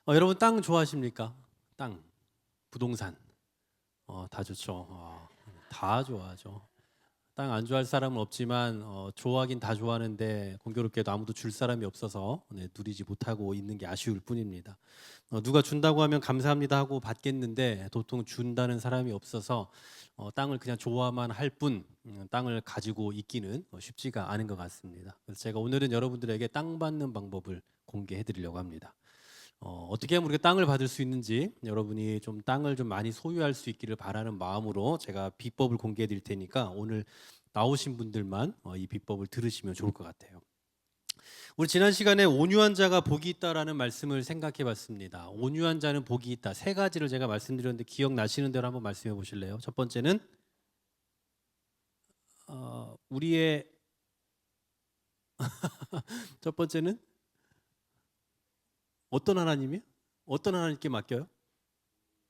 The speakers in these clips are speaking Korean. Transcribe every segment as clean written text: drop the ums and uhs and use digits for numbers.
여러분 땅 좋아하십니까? 땅, 부동산. 다 좋죠. 다 좋아하죠. 땅 안 좋아할 사람은 없지만 좋아하긴 다 좋아하는데 공교롭게도 아무도 줄 사람이 없어서 누리지 못하고 있는 게 아쉬울 뿐입니다. 누가 준다고 하면 감사합니다 하고 받겠는데 도통 준다는 사람이 없어서 땅을 그냥 좋아만 할 뿐 땅을 가지고 있기는 쉽지가 않은 것 같습니다. 그래서 제가 오늘은 여러분들에게 땅 받는 방법을 공개해 드리려고 합니다. 어떻게 하면 우리가 땅을 받을 수 있는지, 여러분이 좀 땅을 좀 많이 소유할 수 있기를 바라는 마음으로 제가 비법을 공개해 드릴 테니까 오늘 나오신 분들만 이 비법을 들으시면 좋을 것 같아요. 우리 지난 시간에 온유한 자가 복이 있다라는 말씀을 생각해 봤습니다. 온유한 자는 복이 있다. 세 가지를 제가 말씀드렸는데 기억나시는 대로 한번 말씀해 보실래요? 첫 번째는 우리의 첫 번째는 어떤 하나님이요? 어떤 하나님께 맡겨요?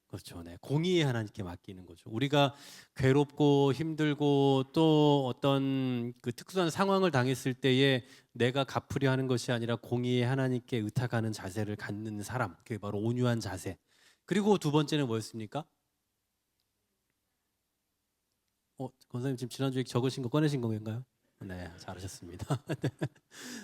그렇죠. 네. 공의의 하나님께 맡기는 거죠. 우리가 괴롭고 힘들고 또 어떤 그 특수한 상황을 당했을 때에 내가 갚으려 하는 것이 아니라 공의의 하나님께 의탁하는 자세를 갖는 사람. 그게 바로 온유한 자세. 그리고 두 번째는 뭐였습니까? 권사님 지금 지난주에 적으신 거 꺼내신 건가요? 네, 잘하셨습니다. 네,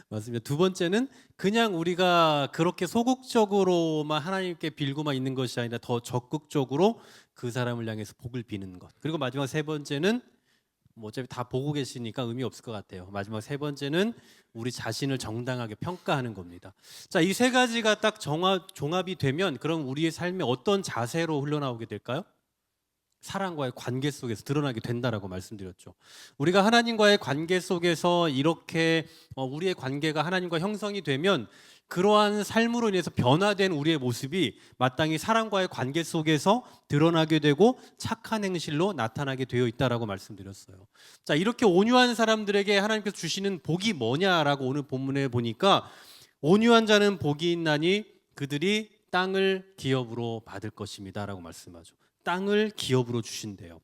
맞습니다. 두 번째는 그냥 우리가 그렇게 소극적으로만 하나님께 빌고만 있는 것이 아니라 더 적극적으로 그 사람을 향해서 복을 비는 것. 그리고 마지막 세 번째는 뭐 어차피 다 보고 계시니까 의미 없을 것 같아요. 마지막 세 번째는 우리 자신을 정당하게 평가하는 겁니다. 자, 이 세 가지가 딱 종합이 되면 그럼 우리의 삶에 어떤 자세로 흘러나오게 될까요? 사랑과의 관계 속에서 드러나게 된다라고 말씀드렸죠. 우리가 하나님과의 관계 속에서 이렇게 우리의 관계가 하나님과 형성이 되면 그러한 삶으로 인해서 변화된 우리의 모습이 마땅히 사랑과의 관계 속에서 드러나게 되고 착한 행실로 나타나게 되어 있다라고 말씀드렸어요. 자, 이렇게 온유한 사람들에게 하나님께서 주시는 복이 뭐냐라고 오늘 본문에 보니까 온유한 자는 복이 있나니 그들이 땅을 기업으로 받을 것입니다라고 말씀하죠. 땅을 기업으로 주신대요.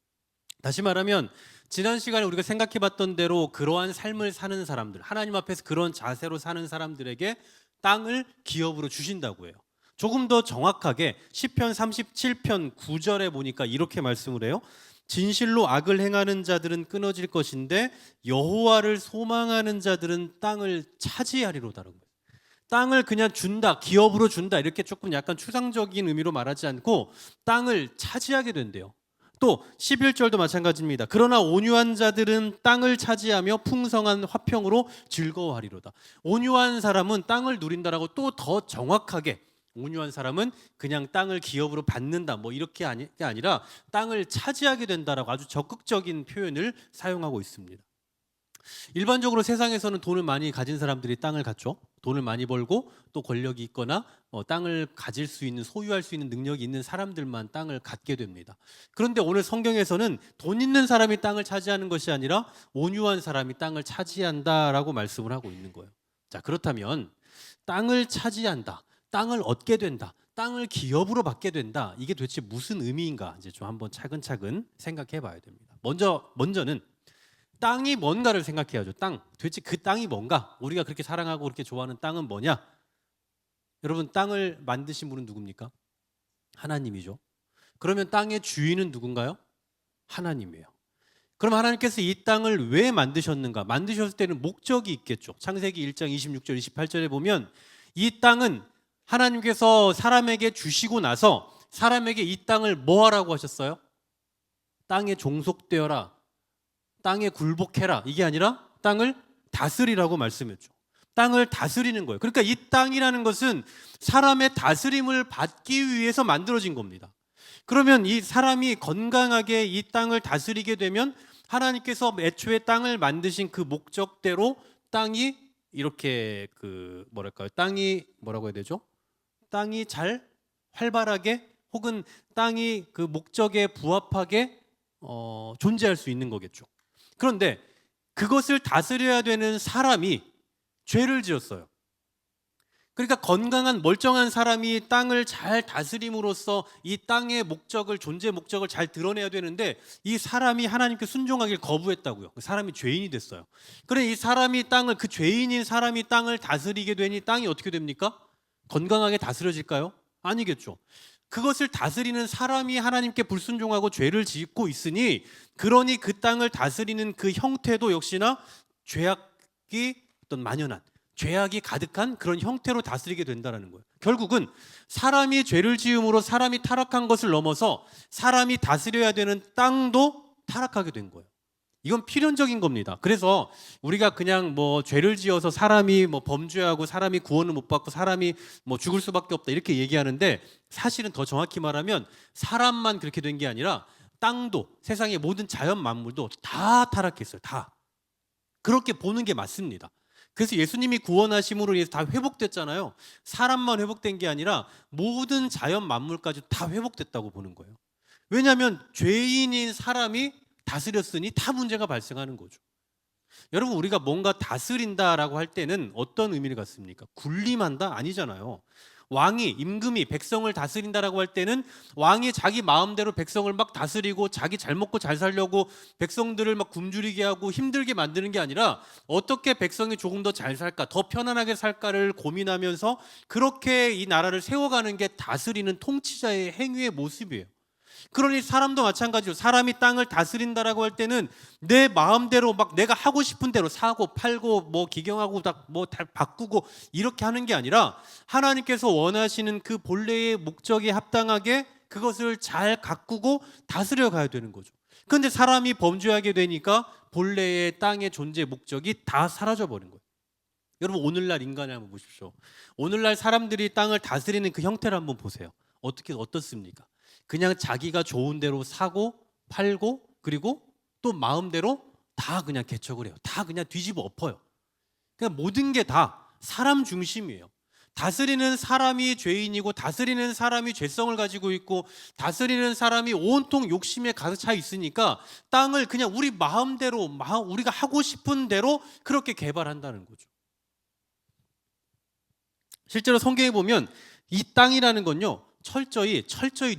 다시 말하면 지난 시간에 우리가 생각해봤던 대로 그러한 삶을 사는 사람들, 하나님 앞에서 그런 자세로 사는 사람들에게 땅을 기업으로 주신다고 해요. 조금 더 정확하게 시편 37편 9절에 보니까 이렇게 말씀을 해요. 진실로 악을 행하는 자들은 끊어질 것인데 여호와를 소망하는 자들은 땅을 차지하리로다라는 거예요. 땅을 그냥 준다, 기업으로 준다 이렇게 조금 약간 추상적인 의미로 말하지 않고 땅을 차지하게 된대요. 또 11절도 마찬가지입니다. 그러나 온유한 자들은 땅을 차지하며 풍성한 화평으로 즐거워하리로다. 온유한 사람은 땅을 누린다라고 또 더 정확하게 온유한 사람은 그냥 땅을 기업으로 받는다 뭐 이렇게 아니라 땅을 차지하게 된다라고 아주 적극적인 표현을 사용하고 있습니다. 일반적으로 세상에서는 돈을 많이 가진 사람들이 땅을 갖죠. 돈을 많이 벌고 또 권력이 있거나 땅을 가질 수 있는, 소유할 수 있는 능력이 있는 사람들만 땅을 갖게 됩니다. 그런데 오늘 성경에서는 돈 있는 사람이 땅을 차지하는 것이 아니라 온유한 사람이 땅을 차지한다라고 말씀을 하고 있는 거예요. 자, 그렇다면 땅을 차지한다, 땅을 얻게 된다, 땅을 기업으로 받게 된다. 이게 도대체 무슨 의미인가? 이제 좀 한번 차근차근 생각해 봐야 됩니다. 먼저는 땅이 뭔가를 생각해야죠. 땅. 도대체 그 땅이 뭔가? 우리가 그렇게 사랑하고 그렇게 좋아하는 땅은 뭐냐? 여러분, 땅을 만드신 분은 누굽니까? 하나님이죠. 그러면 땅의 주인은 누군가요? 하나님이에요. 그럼 하나님께서 이 땅을 왜 만드셨는가? 만드셨을 때는 목적이 있겠죠. 창세기 1장 26절 28절에 보면 이 땅은 하나님께서 사람에게 주시고 나서 사람에게 이 땅을 뭐 하라고 하셨어요? 땅에 종속되어라. 땅에 굴복해라. 이게 아니라 땅을 다스리라고 말씀했죠. 땅을 다스리는 거예요. 그러니까 이 땅이라는 것은 사람의 다스림을 받기 위해서 만들어진 겁니다. 그러면 이 사람이 건강하게 이 땅을 다스리게 되면 하나님께서 애초에 땅을 만드신 그 목적대로 땅이 이렇게 땅이 뭐라고 해야 되죠? 땅이 잘 활발하게 혹은 땅이 그 목적에 부합하게 존재할 수 있는 거겠죠. 그런데 그것을 다스려야 되는 사람이 죄를 지었어요. 그러니까 건강한 멀쩡한 사람이 땅을 잘 다스림으로써 이 땅의 목적을, 존재 목적을 잘 드러내야 되는데 이 사람이 하나님께 순종하길 거부했다고요. 그 사람이 죄인이 됐어요. 그래 이 사람이 그 죄인인 사람이 땅을 다스리게 되니 땅이 어떻게 됩니까? 건강하게 다스려질까요? 아니겠죠. 그것을 다스리는 사람이 하나님께 불순종하고 죄를 짓고 있으니, 그러니 그 땅을 다스리는 그 형태도 역시나 죄악이 어떤 만연한, 죄악이 가득한 그런 형태로 다스리게 된다는 거예요. 결국은 사람이 죄를 지음으로 사람이 타락한 것을 넘어서 사람이 다스려야 되는 땅도 타락하게 된 거예요. 이건 필연적인 겁니다. 그래서 우리가 그냥 뭐 죄를 지어서 사람이 뭐 범죄하고 사람이 구원을 못 받고 사람이 뭐 죽을 수밖에 없다 이렇게 얘기하는데, 사실은 더 정확히 말하면 사람만 그렇게 된 게 아니라 땅도, 세상의 모든 자연 만물도 다 타락했어요. 다. 그렇게 보는 게 맞습니다. 그래서 예수님이 구원하심으로 인해서 다 회복됐잖아요. 사람만 회복된 게 아니라 모든 자연 만물까지 다 회복됐다고 보는 거예요. 왜냐하면 죄인인 사람이 다스렸으니 다 문제가 발생하는 거죠. 여러분, 우리가 뭔가 다스린다라고 할 때는 어떤 의미를 갖습니까? 군림한다? 아니잖아요. 왕이, 임금이 백성을 다스린다라고 할 때는 왕이 자기 마음대로 백성을 막 다스리고 자기 잘 먹고 잘 살려고 백성들을 막 굶주리게 하고 힘들게 만드는 게 아니라 어떻게 백성이 조금 더 잘 살까, 더 편안하게 살까를 고민하면서 그렇게 이 나라를 세워가는 게 다스리는 통치자의 행위의 모습이에요. 그러니 사람도 마찬가지로 사람이 땅을 다스린다라고 할 때는 내 마음대로 막 내가 하고 싶은 대로 사고 팔고 뭐 기경하고 뭐 다 바꾸고 이렇게 하는 게 아니라 하나님께서 원하시는 그 본래의 목적에 합당하게 그것을 잘 가꾸고 다스려 가야 되는 거죠. 그런데 사람이 범죄하게 되니까 본래의 땅의 존재 목적이 다 사라져 버린 거예요. 여러분, 오늘날 인간을 한번 보십시오. 오늘날 사람들이 땅을 다스리는 그 형태를 한번 보세요. 어떻습니까? 그냥 자기가 좋은 대로 사고 팔고 그리고 또 마음대로 다 그냥 개척을 해요. 다 그냥 뒤집어 엎어요. 그냥 모든 게 다 사람 중심이에요. 다스리는 사람이 죄인이고 다스리는 사람이 죄성을 가지고 있고 다스리는 사람이 온통 욕심에 가득 차 있으니까 땅을 그냥 우리 마음대로 우리가 하고 싶은 대로 그렇게 개발한다는 거죠. 실제로 성경에 보면 이 땅이라는 건요, 철저히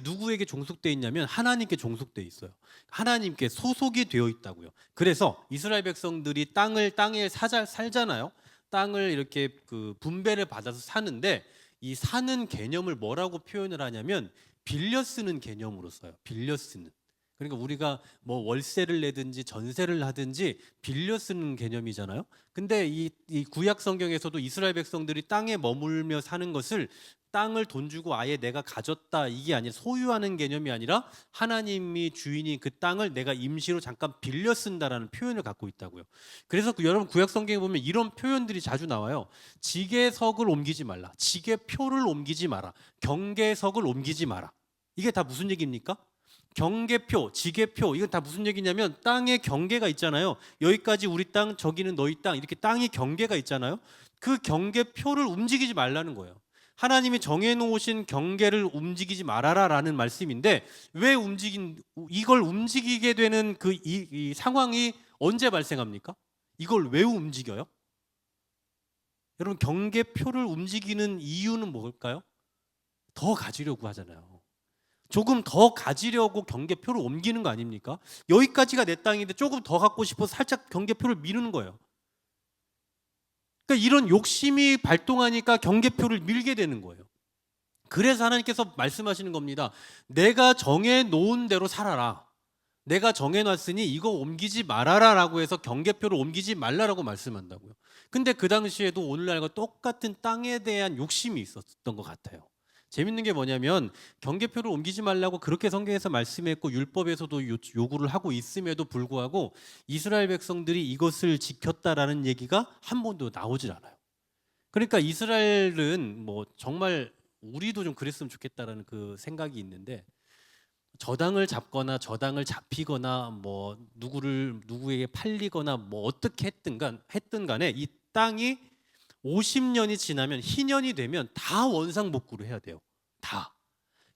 누구에게 종속되어 있냐면 하나님께 종속되어 있어요. 하나님께 소속이 되어 있다고요. 그래서 이스라엘 백성들이 땅에 살잖아요. 땅을 이렇게 그 분배를 받아서 사는데, 이 사는 개념을 뭐라고 표현을 하냐면 빌려 쓰는 개념으로 써요. 빌려 쓰는. 그러니까 우리가 뭐 월세를 내든지 전세를 하든지 빌려 쓰는 개념이잖아요. 근데 이 구약 성경에서도 이스라엘 백성들이 땅에 머물며 사는 것을 땅을 돈 주고 아예 내가 가졌다 이게 아니라 소유하는 개념이 아니라 하나님이 주인이 그 땅을 내가 임시로 잠깐 빌려 쓴다라는 표현을 갖고 있다고요. 그래서 여러분 구약 성경에 보면 이런 표현들이 자주 나와요. 지게석을 옮기지 말라. 지게표를 옮기지 마라. 경계석을 옮기지 마라. 이게 다 무슨 얘기입니까? 경계표, 지게표, 이건 다 무슨 얘기냐면 땅의 경계가 있잖아요. 여기까지 우리 땅, 저기는 너희 땅, 이렇게 땅이 경계가 있잖아요. 그 경계표를 움직이지 말라는 거예요. 하나님이 정해놓으신 경계를 움직이지 말아라라는 말씀인데, 왜 이걸 움직이게 되는 이 상황이 언제 발생합니까? 이걸 왜 움직여요? 여러분, 경계표를 움직이는 이유는 뭘까요? 더 가지려고 하잖아요. 조금 더 가지려고 경계표를 옮기는 거 아닙니까? 여기까지가 내 땅인데 조금 더 갖고 싶어서 살짝 경계표를 미루는 거예요. 그러니까 이런 욕심이 발동하니까 경계표를 밀게 되는 거예요. 그래서 하나님께서 말씀하시는 겁니다. 내가 정해놓은 대로 살아라. 내가 정해놨으니 이거 옮기지 말아라 라고 해서 경계표를 옮기지 말라라고 말씀한다고요. 근데 그 당시에도 오늘날과 똑같은 땅에 대한 욕심이 있었던 것 같아요. 재밌는 게 뭐냐면 경계표를 옮기지 말라고 그렇게 성경에서 말씀했고 율법에서도 요구를 하고 있음에도 불구하고 이스라엘 백성들이 이것을 지켰다라는 얘기가 한 번도 나오질 않아요. 그러니까 이스라엘은 뭐 정말 우리도 좀 그랬으면 좋겠다라는 그 생각이 있는데, 저당을 잡거나 저당을 잡히거나 뭐 누구에게 팔리거나 뭐 어떻게 했든 간에 이 땅이 50년이 지나면 희년이 되면 다 원상복구를 해야 돼요. 다.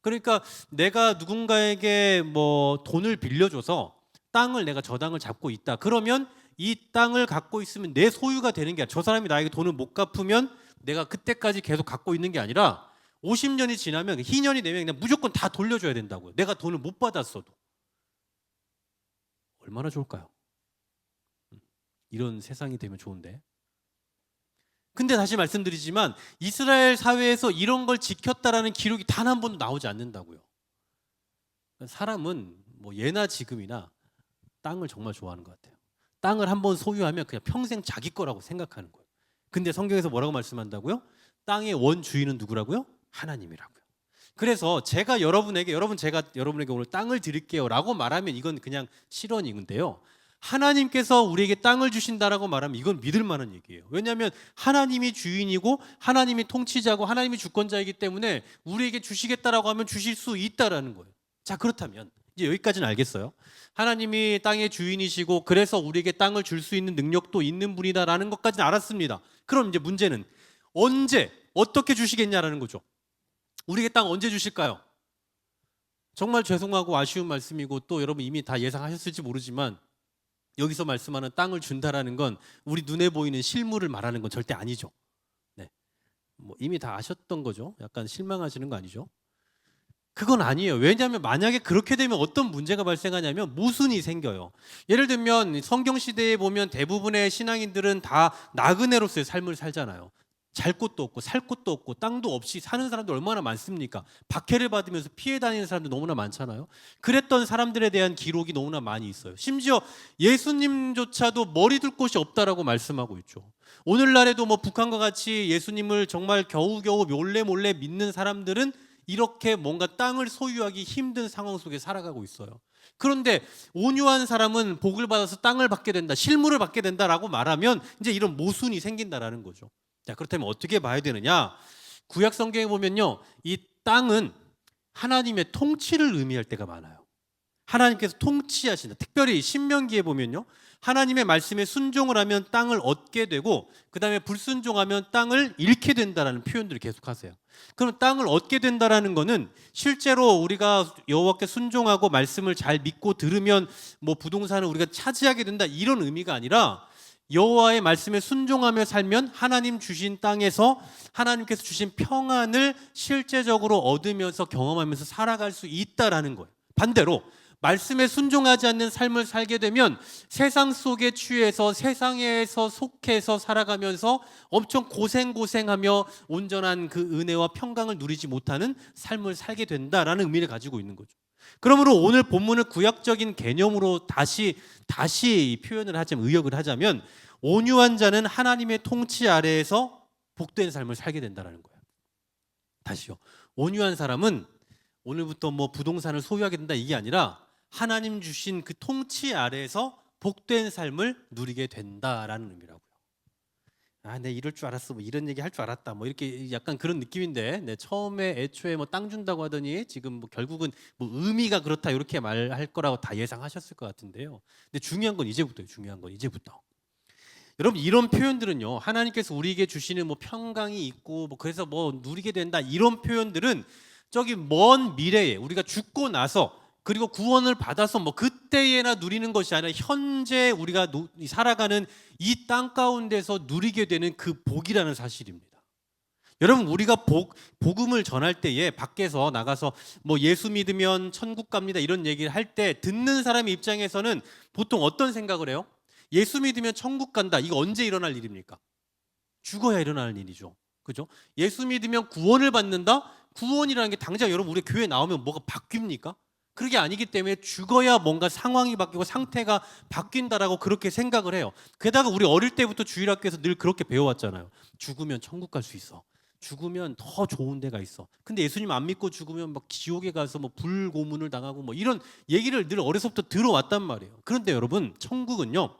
그러니까 내가 누군가에게 뭐 돈을 빌려줘서 땅을 내가 저 땅을 잡고 있다. 그러면 이 땅을 갖고 있으면 내 소유가 되는 게 아니라, 저 사람이 나에게 돈을 못 갚으면 내가 그때까지 계속 갖고 있는 게 아니라 50년이 지나면 희년이 되면 그냥 무조건 다 돌려줘야 된다고요. 내가 돈을 못 받았어도. 얼마나 좋을까요? 이런 세상이 되면 좋은데. 근데 다시 말씀드리지만 이스라엘 사회에서 이런 걸 지켰다라는 기록이 단 한 번도 나오지 않는다고요. 사람은 뭐 예나 지금이나 땅을 정말 좋아하는 것 같아요. 땅을 한번 소유하면 그냥 평생 자기 거라고 생각하는 거예요. 근데 성경에서 뭐라고 말씀한다고요? 땅의 원주인은 누구라고요? 하나님이라고요. 그래서 제가 여러분에게 오늘 땅을 드릴게요라고 말하면 이건 그냥 실언인데요. 하나님께서 우리에게 땅을 주신다라고 말하면 이건 믿을 만한 얘기예요. 왜냐하면 하나님이 주인이고 하나님이 통치자고 하나님이 주권자이기 때문에 우리에게 주시겠다라고 하면 주실 수 있다라는 거예요. 자, 그렇다면 이제 여기까지는 알겠어요. 하나님이 땅의 주인이시고 그래서 우리에게 땅을 줄 수 있는 능력도 있는 분이다라는 것까지는 알았습니다. 그럼 이제 문제는 언제 어떻게 주시겠냐라는 거죠. 우리에게 땅 언제 주실까요? 정말 죄송하고 아쉬운 말씀이고 또 여러분 이미 다 예상하셨을지 모르지만 여기서 말씀하는 땅을 준다라는 건 우리 눈에 보이는 실물을 말하는 건 절대 아니죠. 네. 뭐 이미 다 아셨던 거죠. 약간 실망하시는 거 아니죠? 그건 아니에요. 왜냐하면 만약에 그렇게 되면 어떤 문제가 발생하냐면 모순이 생겨요. 예를 들면 성경 시대에 보면 대부분의 신앙인들은 다 나그네로서의 삶을 살잖아요. 잘 곳도 없고 살 곳도 없고 땅도 없이 사는 사람들 얼마나 많습니까? 박해를 받으면서 피해 다니는 사람들 너무나 많잖아요. 그랬던 사람들에 대한 기록이 너무나 많이 있어요. 심지어 예수님조차도 머리 둘 곳이 없다라고 말씀하고 있죠. 오늘날에도 뭐 북한과 같이 예수님을 정말 겨우겨우 몰래 믿는 사람들은 이렇게 뭔가 땅을 소유하기 힘든 상황 속에 살아가고 있어요. 그런데 온유한 사람은 복을 받아서 땅을 받게 된다, 실물을 받게 된다라고 말하면 이제 이런 모순이 생긴다라는 거죠. 자, 그렇다면 어떻게 봐야 되느냐? 구약 성경에 보면요, 이 땅은 하나님의 통치를 의미할 때가 많아요. 하나님께서 통치하신다. 특별히 신명기에 보면요, 하나님의 말씀에 순종을 하면 땅을 얻게 되고 그 다음에 불순종하면 땅을 잃게 된다라는 표현들을 계속하세요. 그럼 땅을 얻게 된다라는 거는 실제로 우리가 여호와께 순종하고 말씀을 잘 믿고 들으면 뭐 부동산을 우리가 차지하게 된다 이런 의미가 아니라 여호와의 말씀에 순종하며 살면 하나님 주신 땅에서 하나님께서 주신 평안을 실제적으로 얻으면서 경험하면서 살아갈 수 있다라는 거예요. 반대로 말씀에 순종하지 않는 삶을 살게 되면 세상 속에 취해서 세상에서 속해서 살아가면서 엄청 고생하며 온전한 그 은혜와 평강을 누리지 못하는 삶을 살게 된다라는 의미를 가지고 있는 거죠. 그러므로 오늘 본문을 구약적인 개념으로 다시 표현을 하자면, 의역을 하자면 온유한 자는 하나님의 통치 아래에서 복된 삶을 살게 된다는 거예요. 다시요. 온유한 사람은 오늘부터 뭐 부동산을 소유하게 된다 이게 아니라 하나님 주신 그 통치 아래에서 복된 삶을 누리게 된다라는 의미라고요. 아, 내 이럴 줄 알았어. 뭐 이런 얘기 할 줄 알았다. 뭐 이렇게 약간 그런 느낌인데, 네, 처음에 애초에 뭐 땅 준다고 하더니 지금 뭐 결국은 뭐 의미가 그렇다 이렇게 말할 거라고 다 예상하셨을 것 같은데요. 근데 중요한 건 이제부터예요. 중요한 건 이제부터. 여러분 이런 표현들은요, 하나님께서 우리에게 주시는 뭐 평강이 있고 뭐 그래서 뭐 누리게 된다 이런 표현들은 저기 먼 미래에 우리가 죽고 나서 그리고 구원을 받아서 뭐 그때에나 누리는 것이 아니라 현재 우리가 살아가는 이 땅 가운데서 누리게 되는 그 복이라는 사실입니다. 여러분 우리가 복음을 전할 때에 밖에서 나가서 뭐 예수 믿으면 천국 갑니다 이런 얘기를 할 때 듣는 사람의 입장에서는 보통 어떤 생각을 해요? 예수 믿으면 천국 간다. 이거 언제 일어날 일입니까? 죽어야 일어나는 일이죠. 그죠? 예수 믿으면 구원을 받는다? 구원이라는 게 당장 여러분 우리 교회 나오면 뭐가 바뀝니까? 그게 아니기 때문에 죽어야 뭔가 상황이 바뀌고 상태가 바뀐다라고 그렇게 생각을 해요. 게다가 우리 어릴 때부터 주일학교에서 늘 그렇게 배워왔잖아요. 죽으면 천국 갈 수 있어. 죽으면 더 좋은 데가 있어. 근데 예수님 안 믿고 죽으면 막 지옥에 가서 뭐 불고문을 당하고 뭐 이런 얘기를 늘 어려서부터 들어왔단 말이에요. 그런데 여러분 천국은요,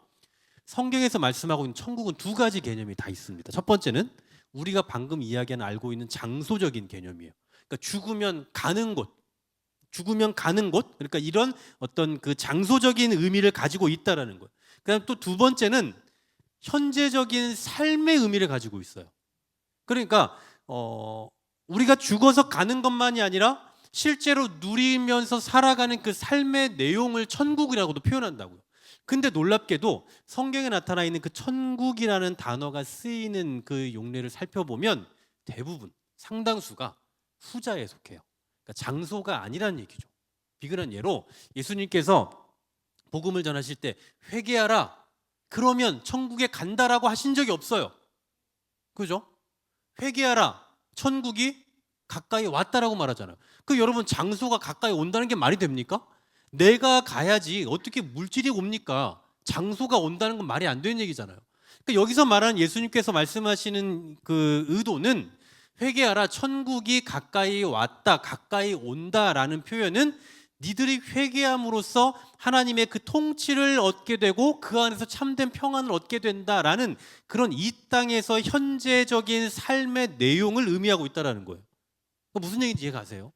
성경에서 말씀하고 있는 천국은 두 가지 개념이 다 있습니다. 첫 번째는 우리가 방금 이야기한 알고 있는 장소적인 개념이에요. 그러니까 죽으면 가는 곳, 그러니까 이런 어떤 그 장소적인 의미를 가지고 있다라는 거예요. 그다음 또 두 번째는 현재적인 삶의 의미를 가지고 있어요. 그러니까 우리가 죽어서 가는 것만이 아니라 실제로 누리면서 살아가는 그 삶의 내용을 천국이라고도 표현한다고요. 근데 놀랍게도 성경에 나타나 있는 그 천국이라는 단어가 쓰이는 그 용례를 살펴보면 대부분 상당수가 후자에 속해요. 그러니까 장소가 아니라는 얘기죠. 비근한 예로 예수님께서 복음을 전하실 때 회개하라 그러면 천국에 간다라고 하신 적이 없어요. 그죠? 회개하라. 천국이 가까이 왔다라고 말하잖아요. 그 여러분 장소가 가까이 온다는 게 말이 됩니까? 내가 가야지 어떻게 물질이 옵니까? 장소가 온다는 건 말이 안 되는 얘기잖아요. 그러니까 여기서 말하는 예수님께서 말씀하시는 그 의도는 회개하라 천국이 가까이 왔다 가까이 온다라는 표현은 니들이 회개함으로써 하나님의 그 통치를 얻게 되고 그 안에서 참된 평안을 얻게 된다라는 그런 이 땅에서 현재적인 삶의 내용을 의미하고 있다는 거예요. 무슨 얘기인지 이해가 가세요?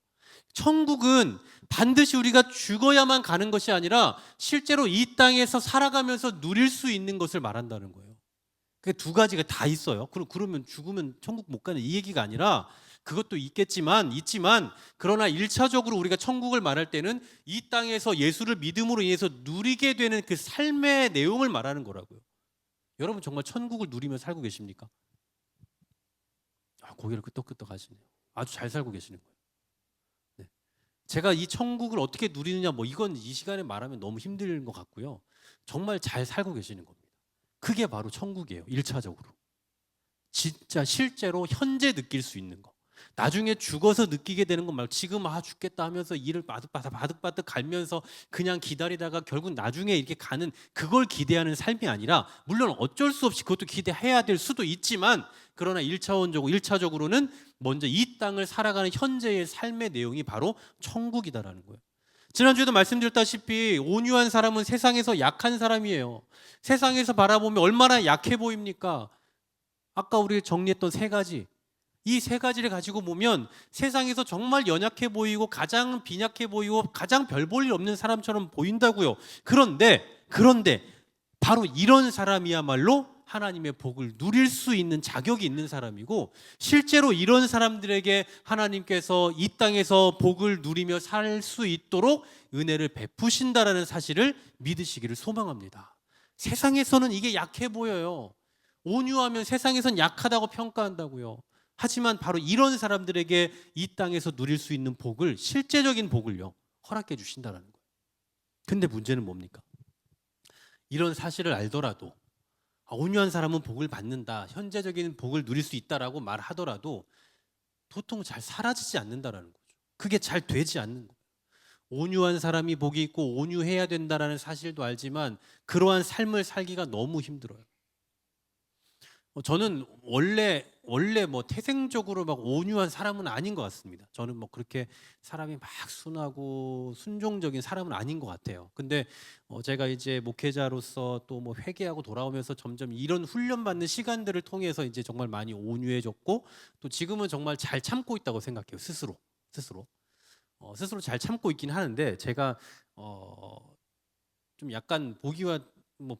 천국은 반드시 우리가 죽어야만 가는 것이 아니라 실제로 이 땅에서 살아가면서 누릴 수 있는 것을 말한다는 거예요. 그 두 가지가 다 있어요. 그러면 죽으면 천국 못 가는 이 얘기가 아니라 그것도 있지만 그러나 1차적으로 우리가 천국을 말할 때는 이 땅에서 예수를 믿음으로 인해서 누리게 되는 그 삶의 내용을 말하는 거라고요. 여러분 정말 천국을 누리며 살고 계십니까? 고개를 끄덕끄덕 하시네요. 아주 잘 살고 계시는 거예요. 네. 제가 이 천국을 어떻게 누리느냐 이건 이 시간에 말하면 너무 힘든 것 같고요. 정말 잘 살고 계시는 겁니다. 그게 바로 천국이에요. 1차적으로. 진짜 실제로 현재 느낄 수 있는 거. 나중에 죽어서 느끼게 되는 건 말고 지금 죽겠다 하면서 일을 바득바득 갈면서 그냥 기다리다가 결국 나중에 이렇게 가는 그걸 기대하는 삶이 아니라 물론 어쩔 수 없이 그것도 기대해야 될 수도 있지만 그러나 1차적으로는 먼저 이 땅을 살아가는 현재의 삶의 내용이 바로 천국이다라는 거예요. 지난주에도 말씀드렸다시피 온유한 사람은 세상에서 약한 사람이에요. 세상에서 바라보면 얼마나 약해 보입니까? 아까 우리 정리했던 세 가지, 이 세 가지를 가지고 보면 세상에서 정말 연약해 보이고 가장 빈약해 보이고 가장 별 볼 일 없는 사람처럼 보인다고요. 그런데 바로 이런 사람이야말로 하나님의 복을 누릴 수 있는 자격이 있는 사람이고 실제로 이런 사람들에게 하나님께서 이 땅에서 복을 누리며 살 수 있도록 은혜를 베푸신다라는 사실을 믿으시기를 소망합니다. 세상에서는 이게 약해 보여요. 온유하면 세상에선 약하다고 평가한다고요. 하지만 바로 이런 사람들에게 이 땅에서 누릴 수 있는 복을 실제적인 복을요 허락해 주신다는 거예요. 근데 문제는 뭡니까? 이런 사실을 알더라도 온유한 사람은 복을 받는다, 현재적인 복을 누릴 수 있다라고 말하더라도 보통 잘 사라지지 않는다라는 거죠. 그게 잘 되지 않는 거예요. 온유한 사람이 복이 있고 온유해야 된다라는 사실도 알지만 그러한 삶을 살기가 너무 힘들어요. 저는 원래 태생적으로 막 온유한 사람은 아닌 것 같습니다. 저는 그렇게 사람이 막 순하고 순종적인 사람은 아닌 것 같아요. 근데 제가 이제 목회자로서 또 회개하고 돌아오면서 점점 이런 훈련받는 시간들을 통해서 이제 정말 많이 온유해졌고 또 지금은 정말 잘 참고 있다고 생각해요. 스스로 잘 참고 있긴 하는데 제가 좀 약간 보기와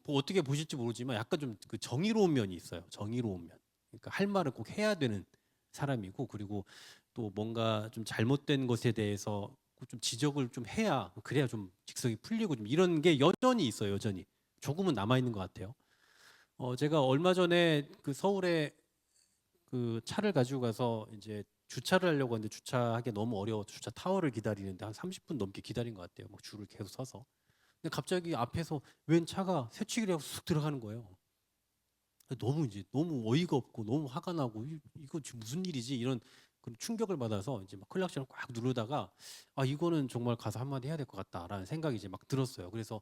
어떻게 보실지 모르지만 약간 좀 그 정의로운 면이 있어요. 정의로운 면. 그러니까 할 말을 꼭 해야 되는 사람이고 그리고 또 뭔가 좀 잘못된 것에 대해서 좀 지적을 좀 해야 그래야 좀 직성이 풀리고 좀 이런 게 여전히 있어요. 여전히 조금은 남아 있는 것 같아요. 제가 얼마 전에 그 서울에 그 차를 가지고 가서 이제 주차를 하려고 하는데 주차하기 너무 어려워서 주차 타워를 기다리는데 한 30분 넘게 기다린 것 같아요. 줄을 계속 서서. 근데 갑자기 앞에서 웬 차가 새치기를 하고 쑥 들어가는 거예요. 너무 어이가 없고 너무 화가 나고 이거 지금 무슨 일이지 이런 그런 충격을 받아서 이제 클락션을 꽉 누르다가 이거는 정말 가서 한마디 해야 될 것 같다라는 생각이 이제 막 들었어요. 그래서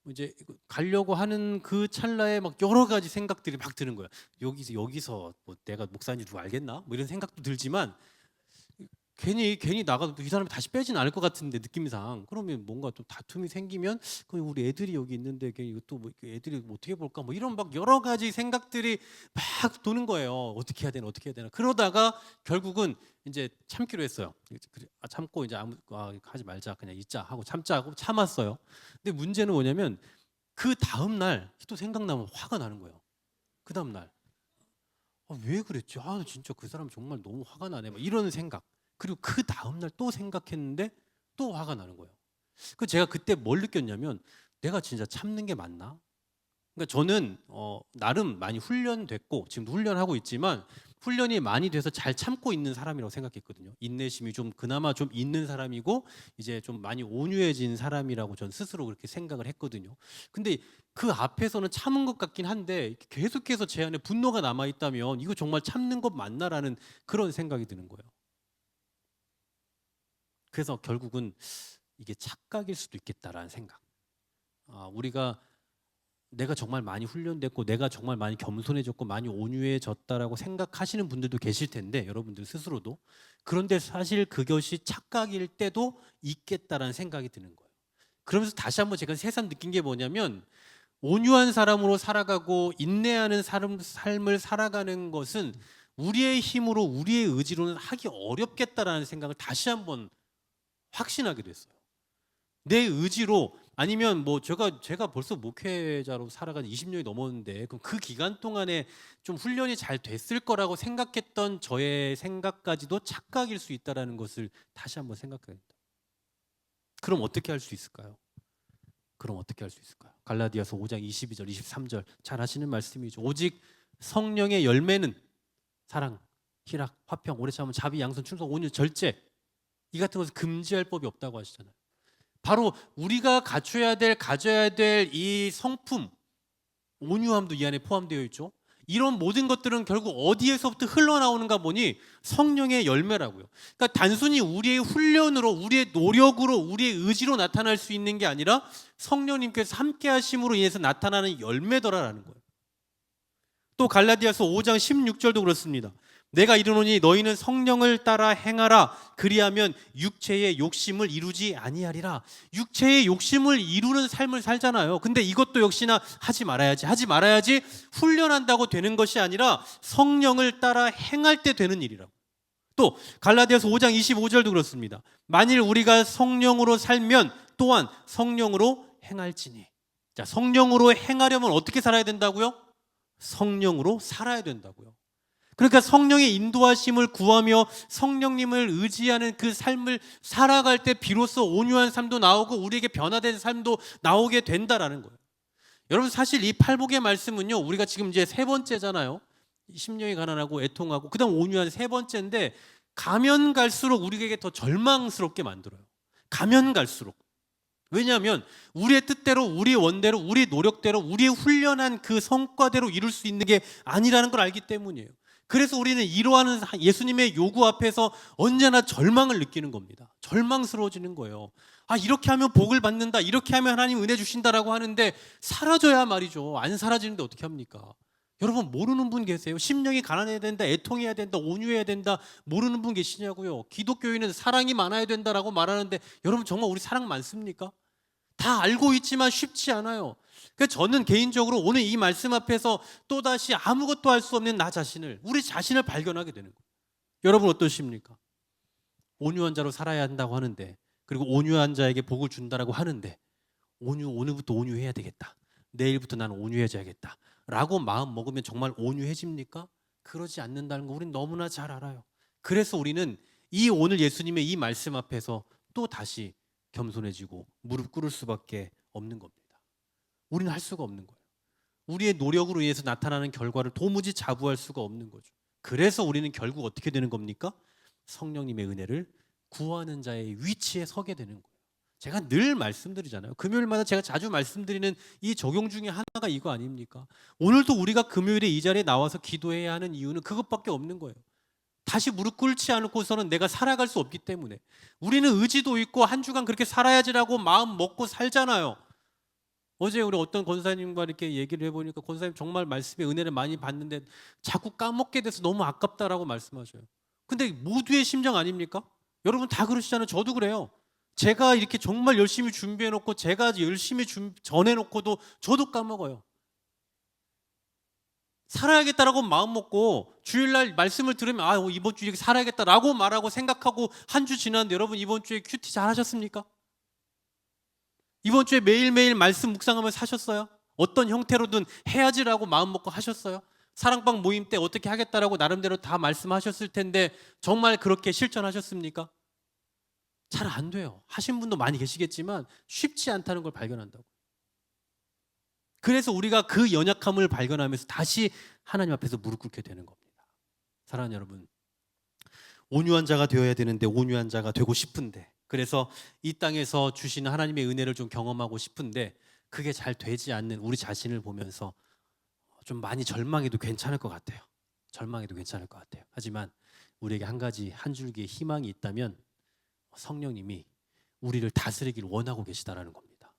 이제 가려고 하는 그 찰나에 막 여러 가지 생각들이 막 드는 거예요. 여기서 내가 목사인지 누가 알겠나? 이런 생각도 들지만 괜히 나가도 이 사람이 다시 빼진 않을 것 같은데 느낌상 그러면 뭔가 또 다툼이 생기면 그럼 우리 애들이 여기 있는데 이것도 애들이 어떻게 볼까 이런 막 여러 가지 생각들이 막 도는 거예요. 어떻게 해야 되나 그러다가 결국은 이제 참기로 했어요. 참고 이제 하지 말자 그냥 있자 하고 참자 하고 참았어요. 근데 문제는 뭐냐면 그 다음 날 또 생각나면 화가 나는 거예요. 그 다음 날 왜 그랬지? 진짜 그 사람 정말 너무 화가 나네. 이런 생각. 그리고 그 다음날 또 생각했는데 또 화가 나는 거예요. 제가 그때 뭘 느꼈냐면 내가 진짜 참는 게 맞나? 그러니까 저는 나름 많이 훈련됐고 지금도 훈련하고 있지만 훈련이 많이 돼서 잘 참고 있는 사람이라고 생각했거든요. 인내심이 좀 그나마 좀 있는 사람이고 이제 좀 많이 온유해진 사람이라고 전 스스로 그렇게 생각을 했거든요. 근데 그 앞에서는 참은 것 같긴 한데 계속해서 제 안에 분노가 남아 있다면 이거 정말 참는 것 맞나라는 그런 생각이 드는 거예요. 그래서 결국은 이게 착각일 수도 있겠다라는 생각. 우리가 내가 정말 많이 훈련됐고 내가 정말 많이 겸손해졌고 많이 온유해졌다라고 생각하시는 분들도 계실 텐데 여러분들 스스로도 그런데 사실 그것이 착각일 때도 있겠다라는 생각이 드는 거예요. 그러면서 다시 한번 제가 새삼 느낀 게 뭐냐면 온유한 사람으로 살아가고 인내하는 삶을 살아가는 것은 우리의 힘으로 우리의 의지로는 하기 어렵겠다라는 생각을 다시 한번 확신하게 됐어요. 내 의지로 아니면 뭐 제가 벌써 목회자로 살아간 20년이 넘었는데 그럼 그 기간 동안에 좀 훈련이 잘 됐을 거라고 생각했던 저의 생각까지도 착각일 수 있다라는 것을 다시 한번 생각해야 된다. 그럼 어떻게 할 수 있을까요? 갈라디아서 5장 22절, 23절 잘 아시는 말씀이죠. 오직 성령의 열매는 사랑, 희락, 화평, 오래 참음, 자비, 양선, 충성, 온유, 절제 이 같은 것을 금지할 법이 없다고 하시잖아요. 바로 우리가 가져야 될 이 성품, 온유함도 이 안에 포함되어 있죠. 이런 모든 것들은 결국 어디에서부터 흘러나오는가 보니 성령의 열매라고요. 그러니까 단순히 우리의 훈련으로, 우리의 노력으로, 우리의 의지로 나타날 수 있는 게 아니라 성령님께서 함께 하심으로 인해서 나타나는 열매더라라는 거예요. 또 갈라디아서 5장 16절도 그렇습니다. 내가 이르노니 너희는 성령을 따라 행하라. 그리하면 육체의 욕심을 이루지 아니하리라. 육체의 욕심을 이루는 삶을 살잖아요. 근데 이것도 역시나 하지 말아야지 훈련한다고 되는 것이 아니라 성령을 따라 행할 때 되는 일이라고. 또 갈라디아서 5장 25절도 그렇습니다. 만일 우리가 성령으로 살면 또한 성령으로 행할지니. 자, 성령으로 행하려면 어떻게 살아야 된다고요? 성령으로 살아야 된다고요. 그러니까 성령의 인도하심을 구하며 성령님을 의지하는 그 삶을 살아갈 때 비로소 온유한 삶도 나오고 우리에게 변화된 삶도 나오게 된다라는 거예요. 여러분 사실 이 팔복의 말씀은요, 우리가 지금 이제 세 번째잖아요. 심령이 가난하고 애통하고 그다음 온유한 세 번째인데 가면 갈수록 우리에게 더 절망스럽게 만들어요. 가면 갈수록. 왜냐하면 우리의 뜻대로, 우리의 원대로, 우리의 노력대로, 우리의 훈련한 그 성과대로 이룰 수 있는 게 아니라는 걸 알기 때문이에요. 그래서 우리는 이러한 예수님의 요구 앞에서 언제나 절망을 느끼는 겁니다. 절망스러워지는 거예요. 이렇게 하면 복을 받는다, 이렇게 하면 하나님 은혜 주신다라고 하는데 사라져야 말이죠. 안 사라지는데 어떻게 합니까? 여러분 모르는 분 계세요? 심령이 가난해야 된다, 애통해야 된다, 온유해야 된다 모르는 분 계시냐고요? 기독교인은 사랑이 많아야 된다라고 말하는데 여러분 정말 우리 사랑 많습니까? 다 알고 있지만 쉽지 않아요. 그래서 저는 개인적으로 오늘 이 말씀 앞에서 또다시 아무것도 할 수 없는 나 자신을, 우리 자신을 발견하게 되는 거예요. 여러분 어떠십니까? 온유한 자로 살아야 한다고 하는데, 그리고 온유한 자에게 복을 준다라고 하는데, 오늘부터 온유해야 되겠다, 내일부터 나는 온유해져야겠다 라고 마음 먹으면 정말 온유해집니까? 그러지 않는다는 거 우리는 너무나 잘 알아요. 그래서 우리는 이 오늘 예수님의 이 말씀 앞에서 또 다시 겸손해지고 무릎 꿇을 수밖에 없는 겁니다. 우리는 할 수가 없는 거예요. 우리의 노력으로 인해서 나타나는 결과를 도무지 자부할 수가 없는 거죠. 그래서 우리는 결국 어떻게 되는 겁니까? 성령님의 은혜를 구하는 자의 위치에 서게 되는 거예요. 제가 늘 말씀드리잖아요. 금요일마다 제가 자주 말씀드리는 이 적용 중에 하나가 이거 아닙니까? 오늘도 우리가 금요일에 이 자리에 나와서 기도해야 하는 이유는 그것밖에 없는 거예요. 다시 무릎 꿇지 않고서는 내가 살아갈 수 없기 때문에. 우리는 의지도 있고 한 주간 그렇게 살아야지라고 마음 먹고 살잖아요. 어제 우리 어떤 권사님과 이렇게 얘기를 해보니까 권사님 정말 말씀의 은혜를 많이 받는데 자꾸 까먹게 돼서 너무 아깝다라고 말씀하셔요. 근데 모두의 심정 아닙니까? 여러분 다 그러시잖아요. 저도 그래요. 제가 이렇게 정말 열심히 준비해놓고 제가 열심히 전해놓고도 저도 까먹어요. 살아야겠다라고 마음 먹고 주일날 말씀을 들으면 이번 주 이렇게 살아야겠다라고 말하고 생각하고 한 주 지났는데 여러분 이번 주에 큐티 잘 하셨습니까? 이번 주에 매일매일 말씀 묵상하며 사셨어요? 어떤 형태로든 해야지라고 마음 먹고 하셨어요? 사랑방 모임 때 어떻게 하겠다라고 나름대로 다 말씀하셨을 텐데 정말 그렇게 실천하셨습니까? 잘 안 돼요. 하신 분도 많이 계시겠지만 쉽지 않다는 걸 발견한다고. 그래서 우리가 그 연약함을 발견하면서 다시 하나님 앞에서 무릎 꿇게 되는 겁니다. 사랑하는 여러분, 온유한 자가 되어야 되는데 온유한 자가 되고 싶은데, 그래서 이 땅에서 주시는 하나님의 은혜를 좀 경험하고 싶은데 그게 잘 되지 않는 우리 자신을 보면서 좀 많이 절망해도 괜찮을 것 같아요. 절망해도 괜찮을 것 같아요. 하지만 우리에게 한 가지, 한 줄기의 희망이 있다면 성령님이 우리를 다스리길 원하고 계시다라는 겁니다.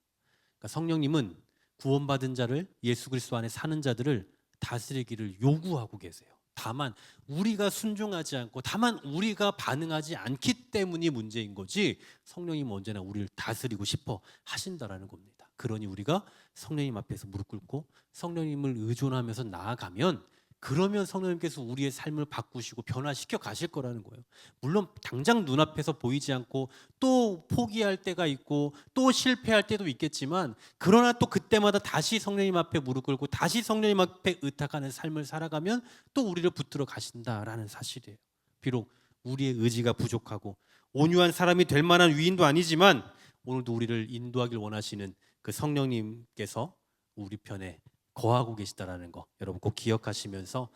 그러니까 성령님은 구원받은 자를, 예수 그리스도 안에 사는 자들을 다스리기를 요구하고 계세요. 다만 우리가 순종하지 않고, 다만 우리가 반응하지 않기 때문이 문제인 거지, 성령님은 언제나 우리를 다스리고 싶어 하신다라는 겁니다. 그러니 우리가 성령님 앞에서 무릎 꿇고 성령님을 의존하면서 나아가면, 그러면 성령님께서 우리의 삶을 바꾸시고 변화시켜 가실 거라는 거예요. 물론 당장 눈앞에서 보이지 않고 또 포기할 때가 있고 또 실패할 때도 있겠지만, 그러나 또 그때마다 다시 성령님 앞에 무릎 꿇고 다시 성령님 앞에 의탁하는 삶을 살아가면 또 우리를 붙들어 가신다라는 사실이에요. 비록 우리의 의지가 부족하고 온유한 사람이 될 만한 위인도 아니지만, 오늘도 우리를 인도하길 원하시는 그 성령님께서 우리 편에 거하고 계시다라는 거 여러분 꼭 기억하시면서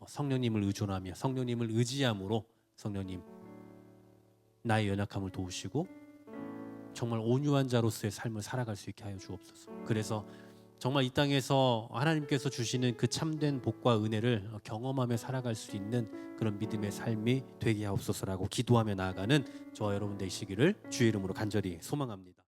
성령님을 의존하며 성령님을 의지함으로 성령님 나의 연약함을 도우시고 정말 온유한 자로서의 삶을 살아갈 수 있게 하여 주옵소서. 그래서 정말 이 땅에서 하나님께서 주시는 그 참된 복과 은혜를 경험하며 살아갈 수 있는 그런 믿음의 삶이 되게 하옵소서라고 기도하며 나아가는 저와 여러분 되시기를 주의 이름으로 간절히 소망합니다.